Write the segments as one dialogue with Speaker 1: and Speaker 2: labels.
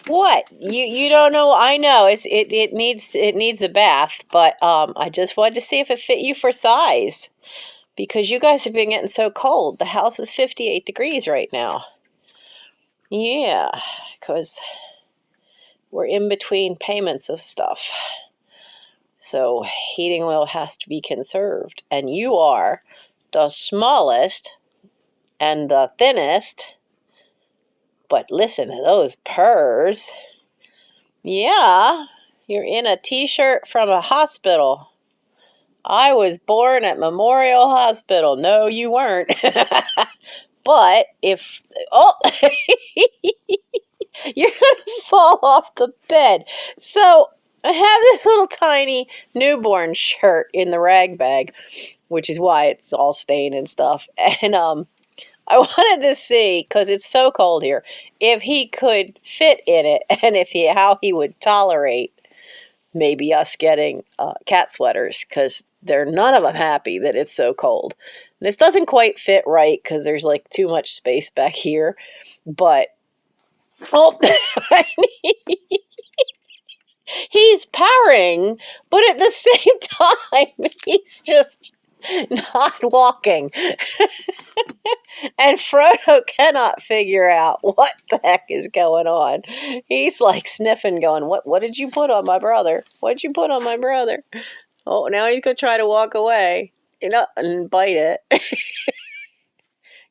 Speaker 1: What? You don't know? I know it needs a bath, but I just wanted to see if it fit you for size because you guys have been getting so cold. The house is 58 degrees right now. Yeah, because we're in between payments of stuff. So heating oil has to be conserved. And you are the smallest and the thinnest. But listen to those purrs. Yeah, you're in a t-shirt from a hospital. I was born at Memorial Hospital. No, you weren't. But if, oh, you're going to fall off the bed. So I have this little tiny newborn shirt in the rag bag, which is why it's all stained and stuff. And I wanted to see, because it's so cold here, if he could fit in it and how he would tolerate maybe us getting cat sweaters, because they're none of them happy that it's so cold. This doesn't quite fit right because there's like too much space back here, but oh, he's powering, but at the same time, he's just not walking. And Frodo cannot figure out what the heck is going on. He's like sniffing, going, What did you put on my brother? What did you put on my brother? Oh, now he's going to try to walk away, and bite it.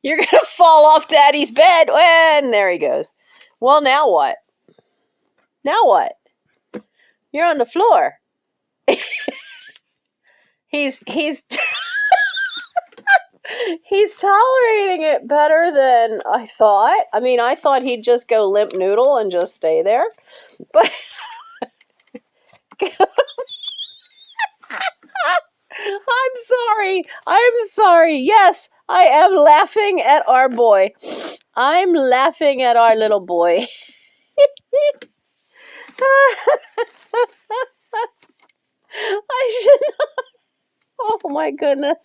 Speaker 1: You're going to fall off Daddy's bed. And there he goes. Well, now what? Now what? You're on the floor. He's he's tolerating it better than I thought. I mean, I thought he'd just go limp noodle and just stay there. But I'm sorry. I'm sorry. Yes, I am laughing at our boy. I'm laughing at our little boy. I should not. Oh my goodness.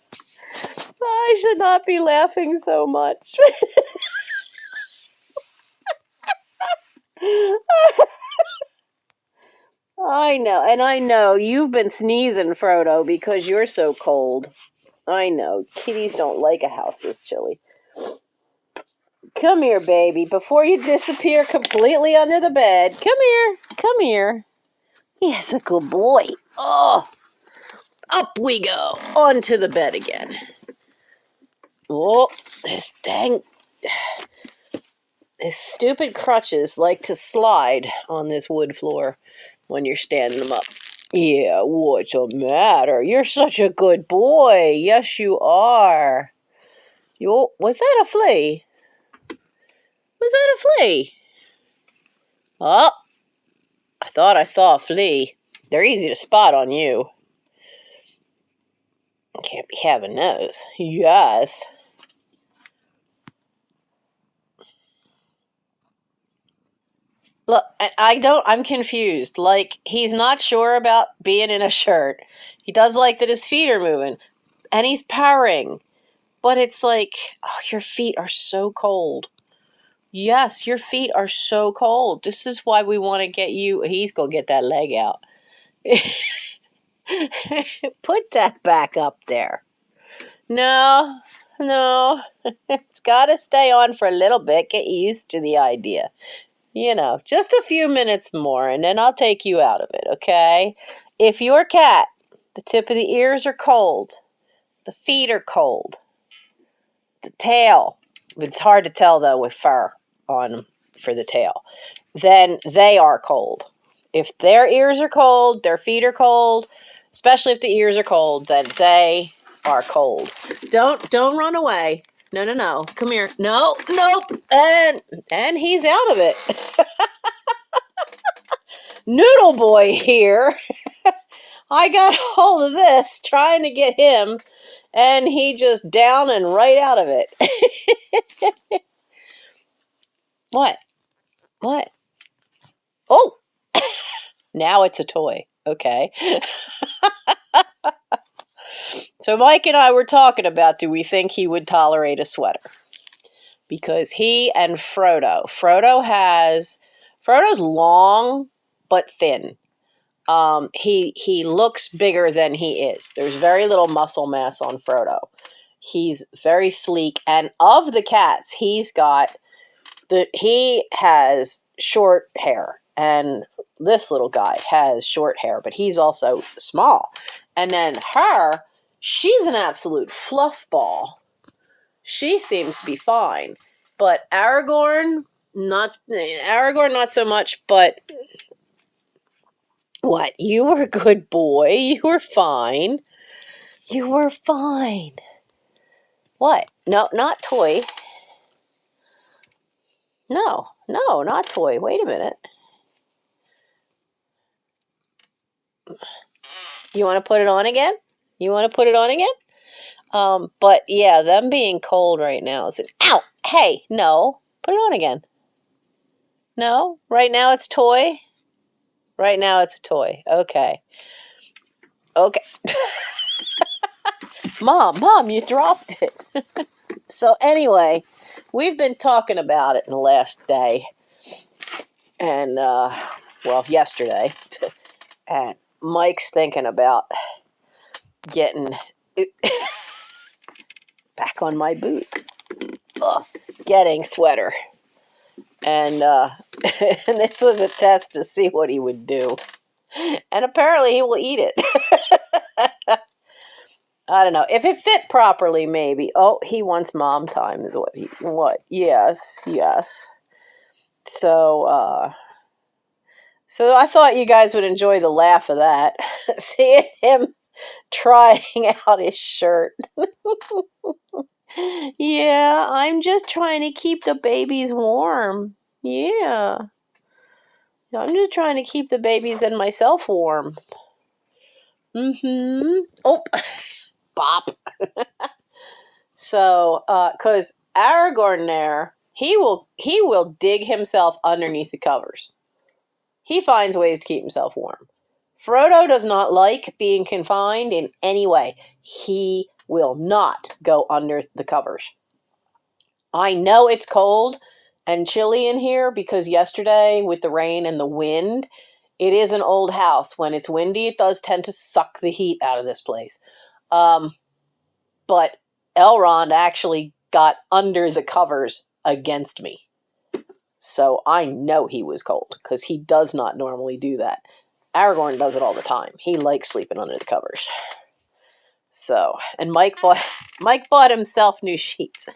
Speaker 1: I should not be laughing so much. I know, and I know you've been sneezing, Frodo, because you're so cold. I know. Kitties don't like a house this chilly. Come here, baby, before you disappear completely under the bed. Come here. Come here. Yes, a good boy. Oh, up we go. Onto the bed again. Oh, this stupid crutches like to slide on this wood floor when you're standing them up. Yeah, what's the matter? You're such a good boy. Yes, you are. Was that a flea? Was that a flea? Oh, I thought I saw a flea. They're easy to spot on you. Can't be having those. Yes. Look, I'm confused. Like, he's not sure about being in a shirt. He does like that his feet are moving. And he's purring. But it's like, oh, your feet are so cold. Yes, your feet are so cold. This is why we want to get you. He's going to get that leg out. Put that back up there. No. It's got to stay on for a little bit. Get used to the idea. Just a few minutes more, and then I'll take you out of it, okay? If your cat, the tip of the ears are cold, the feet are cold, the tail, it's hard to tell, though, with fur on them for the tail, then they are cold. If their ears are cold, their feet are cold, especially if the ears are cold, then they are cold. Don't run away. No. Come here. No. Nope. And he's out of it. Noodle boy here. I got hold of this trying to get him, and he just down and right out of it. What? Oh, now it's a toy. Okay. So Mike and I were talking about, do we think he would tolerate a sweater? Because he and Frodo has Frodo's long but thin. He looks bigger than he is. There's very little muscle mass on Frodo. He's very sleek, and of the cats, he has short hair, and this little guy has short hair, but he's also small. And then she's an absolute fluff ball. She seems to be fine, but Aragorn not so much. But what? You were a good boy. You were fine. You were fine. What? No, not toy. No, not toy. Wait a minute. You want to put it on again? But yeah, them being cold right now is ow! Hey, no. Put it on again. No? Right now it's toy? Right now it's a toy. Okay. Okay. Mom, you dropped it. So anyway, we've been talking about it in the last day. And, yesterday. And Mike's thinking about getting back on my boot. Getting sweater. And and this was a test to see what he would do. And apparently he will eat it. I don't know. If it fit properly, maybe. Oh, he wants mom time is what? Yes. So I thought you guys would enjoy the laugh of that. Seeing him trying out his shirt. Yeah, I'm just trying to keep the babies warm. Yeah. I'm just trying to keep the babies and myself warm. Oh, bop. So, because Aragorn there, he will dig himself underneath the covers. He finds ways to keep himself warm. Frodo does not like being confined in any way. He will not go under the covers. I know it's cold and chilly in here because yesterday with the rain and the wind, it is an old house. When it's windy, it does tend to suck the heat out of this place. But Elrond actually got under the covers against me. So I know he was cold because he does not normally do that. Aragorn does it all the time. He likes sleeping under the covers. So, and Mike bought himself new sheets.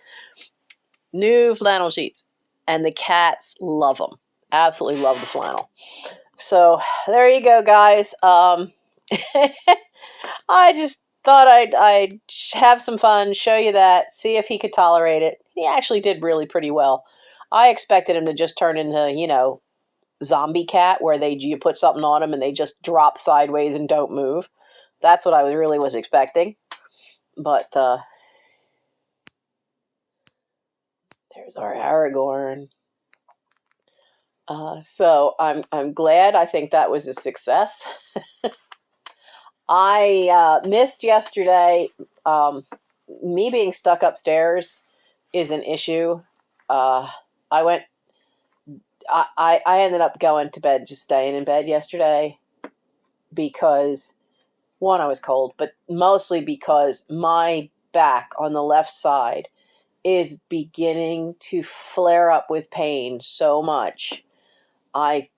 Speaker 1: New flannel sheets. And the cats love them. Absolutely love the flannel. So, there you go, guys. I just thought I'd have some fun, show you that, see if he could tolerate it. He actually did really pretty well. I expected him to just turn into, zombie cat, where you put something on him and they just drop sideways and don't move. That's what I really was expecting. But there's our Aragorn. So I'm glad. I think that was a success. I missed yesterday. Me being stuck upstairs is an issue. I ended up going to bed, just staying in bed yesterday because, one, I was cold, but mostly because my back on the left side is beginning to flare up with pain so much. I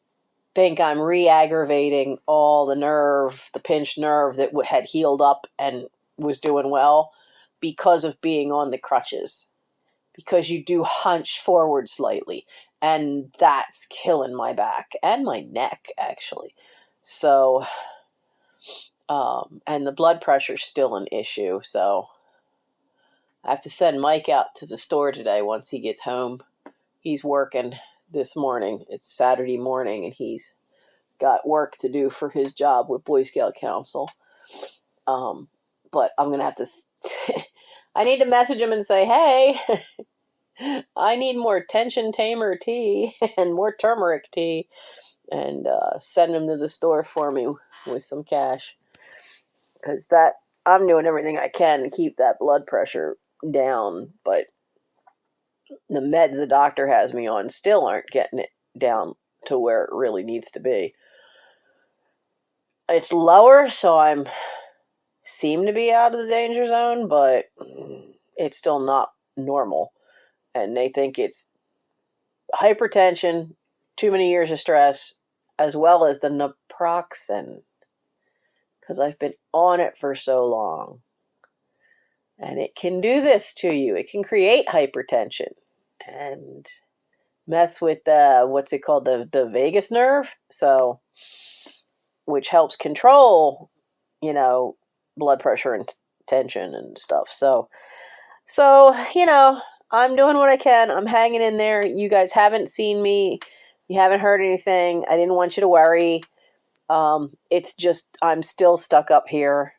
Speaker 1: think I'm re-aggravating all the pinched nerve that had healed up and was doing well because of being on the crutches. Because you do hunch forward slightly, and that's killing my back and my neck, actually. So, and the blood pressure's still an issue, so I have to send Mike out to the store today once he gets home. He's working this morning. It's Saturday morning, and he's got work to do for his job with Boy Scout Council. But I'm going to have to... I need to message him and say, hey... I need more tension tamer tea and more turmeric tea, and send them to the store for me with some cash, because I'm doing everything I can to keep that blood pressure down, but the meds the doctor has me on still aren't getting it down to where it really needs to be. It's lower, so I'm seem to be out of the danger zone, but it's still not normal. And they think it's hypertension, too many years of stress, as well as the naproxen, because I've been on it for so long. And it can do this to you. It can create hypertension and mess with what's it called, the vagus nerve, so which helps control, blood pressure and tension and stuff. So I'm doing what I can. I'm hanging in there. You guys haven't seen me. You haven't heard anything. I didn't want you to worry. It's just I'm still stuck up here.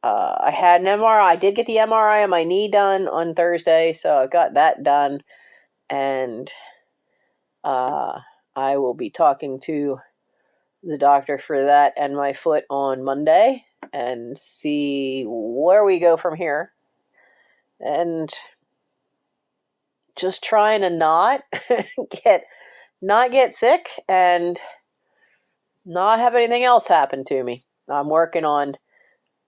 Speaker 1: I had an MRI. I did get the MRI on my knee done on Thursday, so I got that done. And I will be talking to the doctor for that and my foot on Monday and see where we go from here. And just trying to not get sick and not have anything else happen to me. I'm working on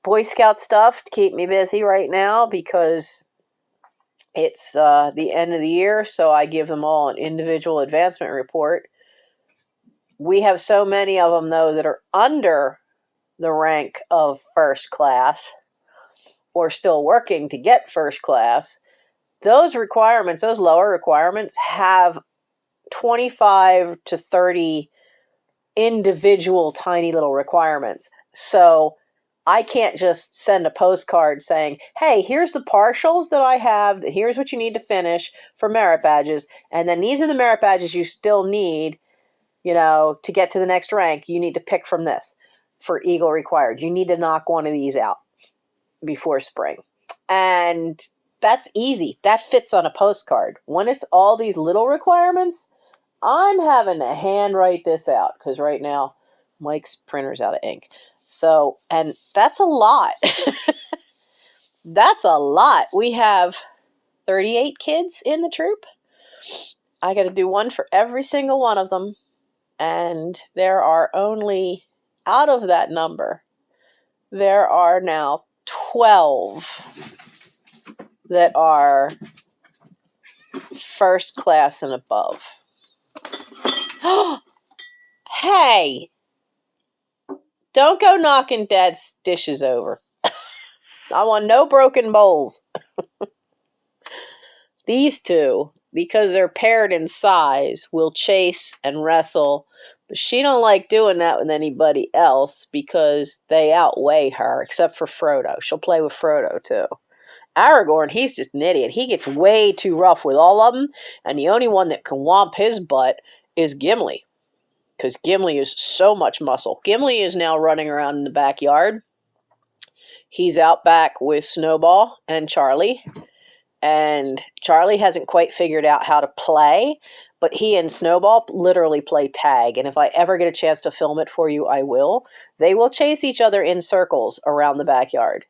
Speaker 1: Boy Scout stuff to keep me busy right now because it's the end of the year, so I give them all an individual advancement report. We have so many of them, though, that are under the rank of first class or still working to get first class. Those requirements, those lower requirements, have 25 to 30 individual tiny little requirements. So I can't just send a postcard saying, hey, here's the partials that I have. Here's what you need to finish for merit badges. And then these are the merit badges you still need, to get to the next rank. You need to pick from this for Eagle required. You need to knock one of these out before spring. And that's easy. That fits on a postcard. When it's all these little requirements, I'm having to handwrite this out because right now Mike's printer's out of ink. So, and that's a lot. That's a lot. We have 38 kids in the troop. I got to do one for every single one of them. And there are only, out of that number, there are now 12 that are first class and above. Hey, don't go knocking Dad's dishes over. I want no broken bowls. These two, because they're paired in size, will chase and wrestle, but she don't like doing that with anybody else because they outweigh her, except for Frodo. She'll play with Frodo, too. Aragorn, he's just an idiot. He gets way too rough with all of them, and the only one that can whomp his butt is Gimli, because Gimli is so much muscle. Gimli is now running around in the backyard. He's out back with Snowball and Charlie, and Charlie hasn't quite figured out how to play, but he and Snowball literally play tag, and if I ever get a chance to film it for you, I will. They will chase each other in circles around the backyard.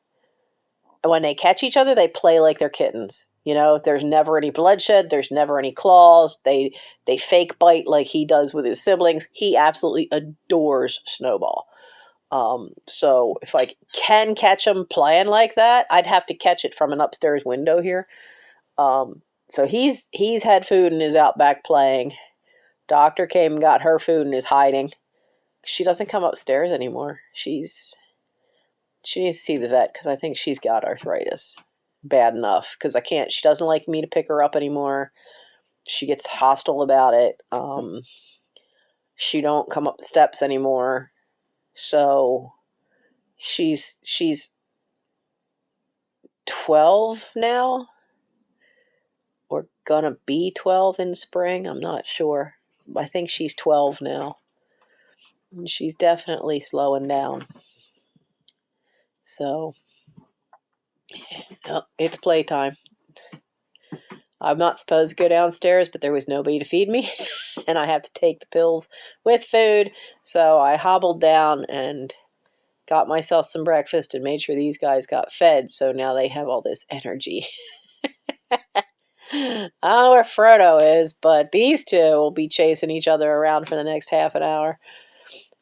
Speaker 1: And when they catch each other, they play like they're kittens. There's never any bloodshed. There's never any claws. They fake bite like he does with his siblings. He absolutely adores Snowball. So if I can catch him playing like that, I'd have to catch it from an upstairs window here. So he's had food and is out back playing. Doctor came and got her food and is hiding. She doesn't come upstairs anymore. She needs to see the vet because I think she's got arthritis bad enough because she doesn't like me to pick her up anymore. She gets hostile about it. She don't come up the steps anymore. So she's 12 now, or gonna be 12 in spring. I'm not sure. I think she's 12 now. And she's definitely slowing down. So, it's playtime. I'm not supposed to go downstairs, but there was nobody to feed me, and I have to take the pills with food. So I hobbled down and got myself some breakfast and made sure these guys got fed, so now they have all this energy. I don't know where Frodo is, but these two will be chasing each other around for the next half an hour.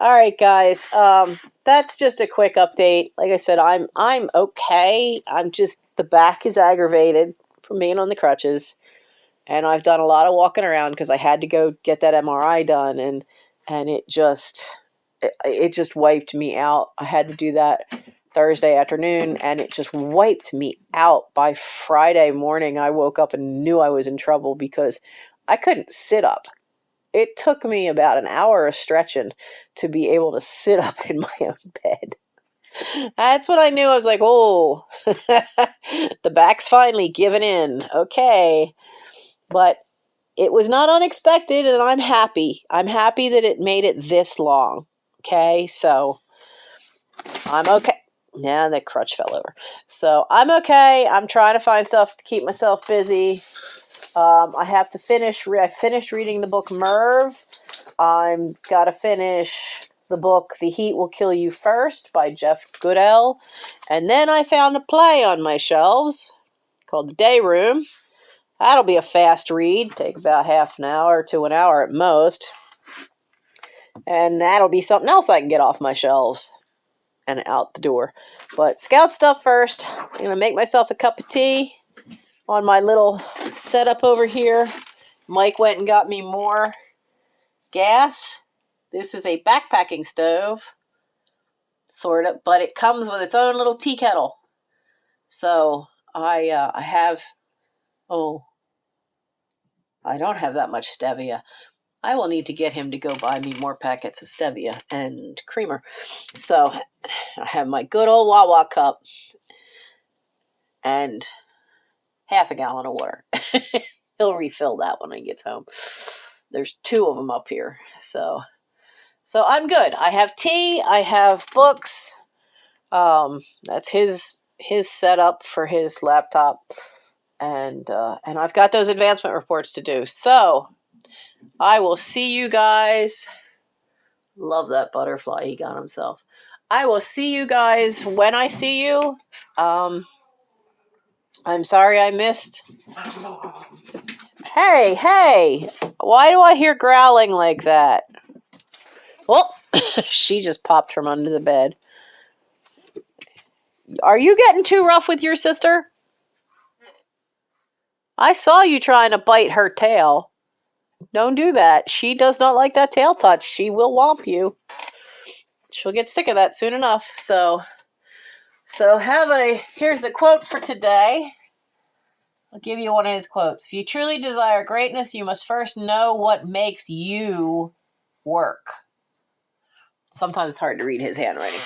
Speaker 1: All right, guys. That's just a quick update. Like I said, I'm okay. I'm just the back is aggravated from being on the crutches, and I've done a lot of walking around because I had to go get that MRI done, and it just wiped me out. I had to do that Thursday afternoon, and it just wiped me out. By Friday morning, I woke up and knew I was in trouble because I couldn't sit up. It took me about an hour of stretching to be able to sit up in my own bed. That's when I knew. I was like, oh, the back's finally giving in. Okay. But it was not unexpected, and I'm happy. I'm happy that it made it this long. Okay, so I'm okay. Yeah, the crutch fell over. So I'm okay. I'm trying to find stuff to keep myself busy. I have to finish. I finished reading the book Merv. I'm got to finish the book The Heat Will Kill You First by Jeff Goodell. And then I found a play on my shelves called The Day Room. That'll be a fast read, take about half an hour to an hour at most. And that'll be something else I can get off my shelves and out the door. But scout stuff first. I'm going to make myself a cup of tea on my little setup over here. Mike went and got me more gas. This is a backpacking stove, sort of, but it comes with its own little tea kettle. So I have, I don't have that much stevia. I will need to get him to go buy me more packets of stevia and creamer. So I have my good old Wawa cup and half a gallon of water. He'll refill that when he gets home. There's 2 of them up here. So I'm good. I have tea. I have books. That's his setup for his laptop. And I've got those advancement reports to do. So I will see you guys. Love that butterfly he got himself. I will see you guys when I see you. I'm sorry I missed. Hey, why do I hear growling like that? Well, she just popped from under the bed. Are you getting too rough with your sister? I saw you trying to bite her tail. Don't do that. She does not like that tail touch. She will whomp you. She'll get sick of that soon enough. So here's the quote for today. I'll give you one of his quotes. If you truly desire greatness, you must first know what makes you work. Sometimes it's hard to read his handwriting.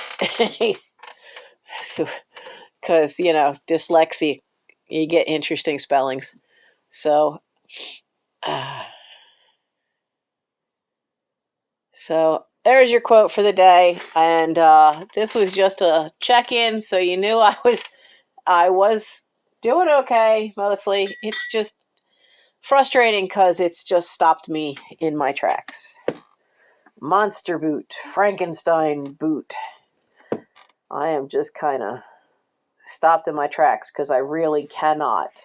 Speaker 1: Because, dyslexia, you get interesting spellings. So there's your quote for the day. And this was just a check-in, so you knew I was doing okay, mostly. It's just frustrating because it's just stopped me in my tracks. Monster boot, Frankenstein boot. I am just kind of stopped in my tracks because I really cannot.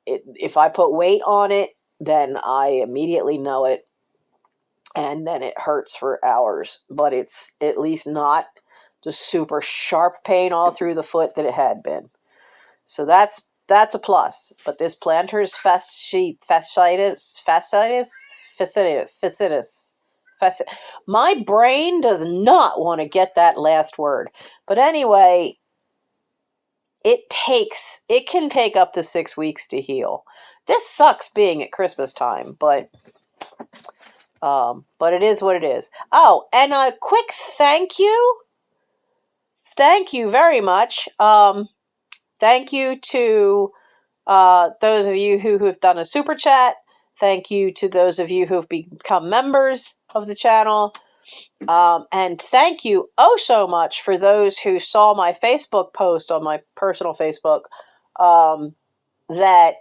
Speaker 1: If I put weight on it, then I immediately know it, and then it hurts for hours. But it's at least not the super sharp pain all through the foot that it had been. So that's a plus. But this plantar fasciitis. My brain does not want to get that last word. But anyway, it can take up to 6 weeks to heal. This sucks being at Christmas time, but it is what it is. Oh, and a quick thank you. Thank you very much. Thank you to those of you who have done a super chat. Thank you to those of you who have become members of the channel. And thank you so much for those who saw my Facebook post on my personal Facebook that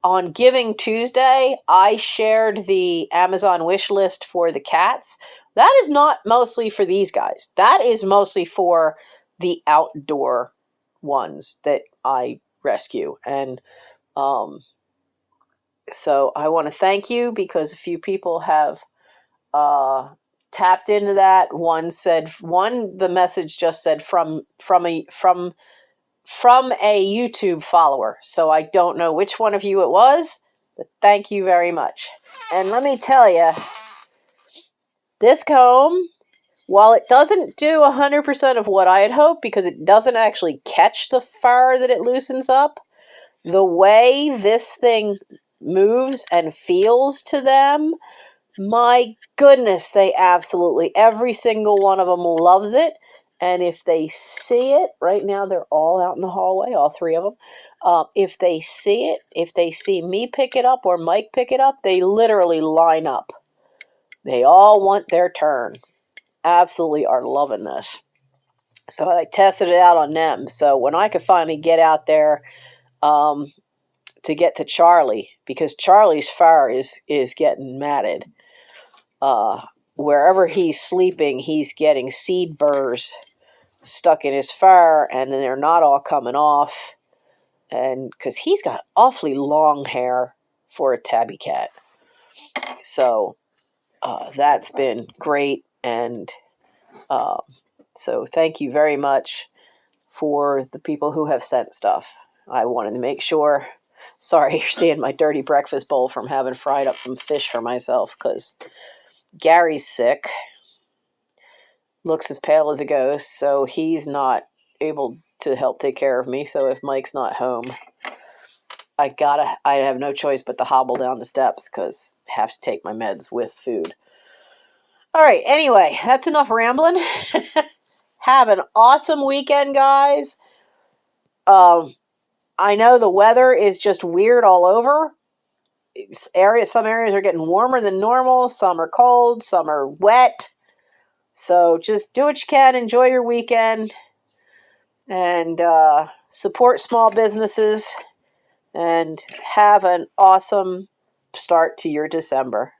Speaker 1: on Giving Tuesday, I shared the Amazon wish list for the cats. That is not mostly for these guys. That is mostly for the outdoor ones that I rescue. And So I want to thank you because a few people have tapped into that. The message just said from a YouTube follower. So I don't know which one of you it was, but thank you very much. And let me tell you, this comb, while it doesn't do 100% of what I had hoped because it doesn't actually catch the fur that it loosens up, the way this thing moves and feels to them, my goodness, they absolutely, every single one of them loves it. And if they see it, right now they're all out in the hallway, all three of them. If they see it, if they see me pick it up or Mike pick it up, they literally line up. They all want their turn. Absolutely are loving this. So I tested it out on them. So when I could finally get out there to get to Charlie, because Charlie's fur is getting matted. Wherever he's sleeping, he's getting seed burrs stuck in his fur, and then they're not all coming off. And because he's got awfully long hair for a tabby cat. So that's been great. And so thank you very much for the people who have sent stuff. I wanted to make sure. Sorry, you're seeing my dirty breakfast bowl from having fried up some fish for myself because Gary's sick. Looks as pale as a ghost, so he's not able to help take care of me. So if Mike's not home, I have no choice but to hobble down the steps because I have to take my meds with food. All right, anyway, that's enough rambling. Have an awesome weekend, guys. I know the weather is just weird all over. Some areas are getting warmer than normal. Some are cold. Some are wet. So just do what you can. Enjoy your weekend. And support small businesses. And have an awesome start to your December.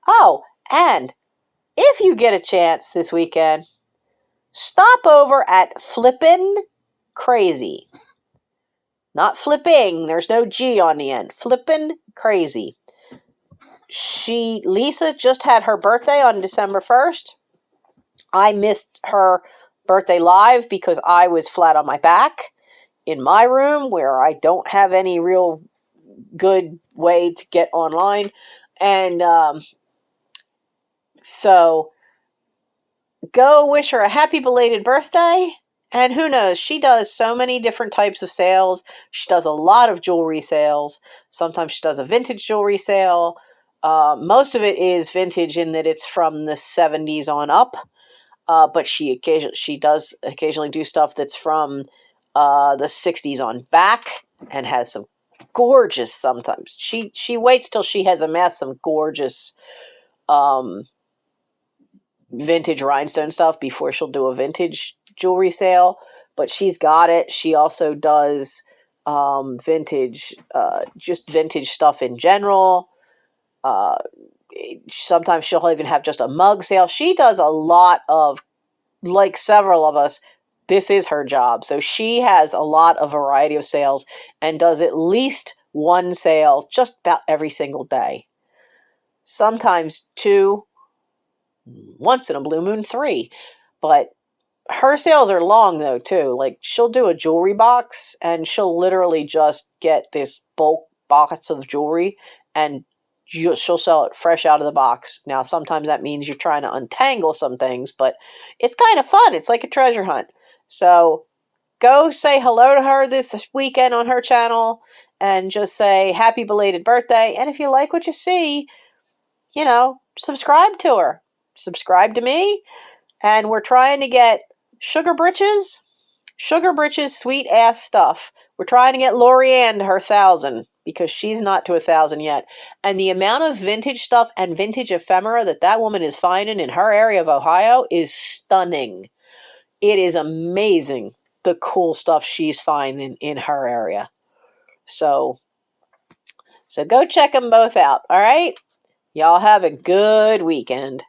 Speaker 1: Oh, and if you get a chance this weekend, stop over at Flippin' Crazy. Not flipping. There's no G on the end. Flippin' Crazy. Lisa just had her birthday on December 1st. I missed her birthday live because I was flat on my back in my room where I don't have any real good way to get online. And so go wish her a happy belated birthday. And who knows, she does so many different types of sales. She does a lot of jewelry sales. Sometimes she does a vintage jewelry sale. Most of it is vintage in that it's from the 70s on up. But she does occasionally do stuff that's from the 60s on back and has some gorgeous sometimes. She waits till she has amassed some gorgeous vintage rhinestone stuff before she'll do a vintage jewelry sale, but she's got it. She also does vintage, just vintage stuff in general. Sometimes she'll even have just a mug sale. She does a lot of, like several of us, this is her job. So she has a lot of variety of sales and does at least one sale just about every single day. Sometimes two, once in a blue moon, three. But her sales are long though too. Like she'll do a jewelry box and she'll literally just get this bulk box of jewelry and she'll sell it fresh out of the box. Now sometimes that means you're trying to untangle some things, but it's kind of fun. It's like a treasure hunt. So go say hello to her this weekend on her channel and just say happy belated birthday. And if you like what you see, subscribe to her. Subscribe to me. And we're trying to get Sugar Britches, sweet ass stuff. We're trying to get Lorianne to her 1,000 because she's not to 1,000 yet. And the amount of vintage stuff and vintage ephemera that woman is finding in her area of Ohio is stunning. It is amazing the cool stuff she's finding in her area. So go check them both out. All right. Y'all have a good weekend.